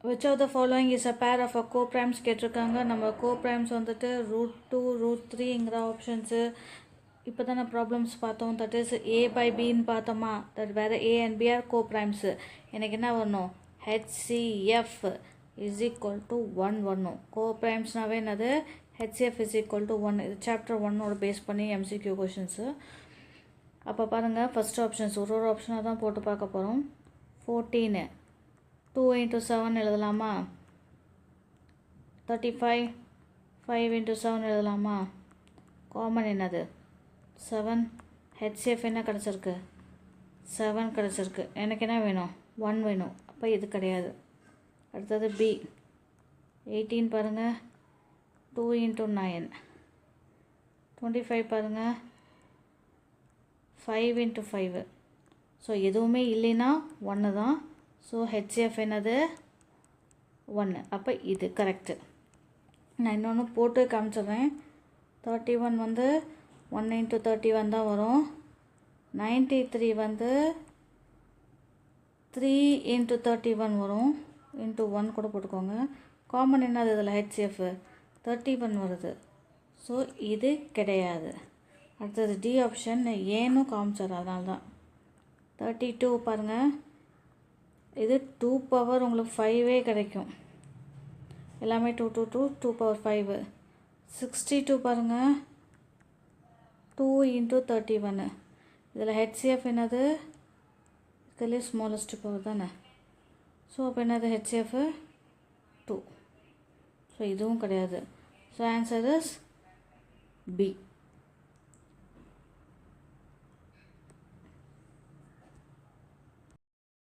which of the following is a pair of a co-primes கேட்டிருக்காங்க. நம்ம co-primes வந்துட்டு √2 √3ங்கிற options இப்போ தானே ப்ராப்ளம்ஸ் பார்த்தோம். தட் இஸ் a by bன்னு பார்த்தோமா, தட் வேறு a and b ஆர் கோப்ரைம்ஸு. எனக்கு என்ன வரணும், HCF இஸ் ஈக்குவல் டு 1 வரணும். கோப்ரைம்ஸ்னாவே என்னது, HCF இஸ் ஈக்குவல் டு 1. இது சாப்டர் 1ஓட பேஸ் பண்ணி MCQ கொஷின்ஸு. அப்போ பாருங்கள், ஃபஸ்ட் ஆப்ஷன்ஸ் ஒரு ஆப்ஷனாக தான் போட்டு பார்க்க போகிறோம். 14 2 into 7 எழுதலாமா, 35 5 into 7 எழுதலாமா, காமன் என்னது 7, HCF என்ன கிடச்சிருக்கு 7 கிடச்சிருக்கு. எனக்கு என்ன வேணும், 1 வேணும். அப்போ இது கிடையாது. அடுத்தது B 18 பாருங்கள், 2 into 9 25 பாருங்கள், 5 into 5. ஸோ எதுவுமே இல்லைன்னா 1 தான். ஸோ HCF என்னது 1. அப்போ இது கரெக்டு. நான் இன்னொன்று போட்டு காமிச்சிடுறேன். 31 வந்து 1 into 31 தான் வரும். 93 வந்து 3 into 31 வரும். இன்ட்டு 1 கூட போட்டுக்கோங்க. காமன் என்னது இதில், HCF 31 வருது. ஸோ இது கிடையாது. அடுத்தது D ஆப்ஷன் ஏனும் காமிச்சார், அதனால தான். 32 பாருங்கள், இது 2 பவர் உங்களுக்கு 5 கிடைக்கும். எல்லாமே 2 2 2 2 பவர் 5. 62 பாருங்கள், 2 into 31. இதில் HCF என்னது, இதுலேயே ஸ்மாலஸ்ட் பவர் தானே. ஸோ அப்போ என்னது, HCF 2. ஸோ இதுவும் கிடையாது. So answer is B.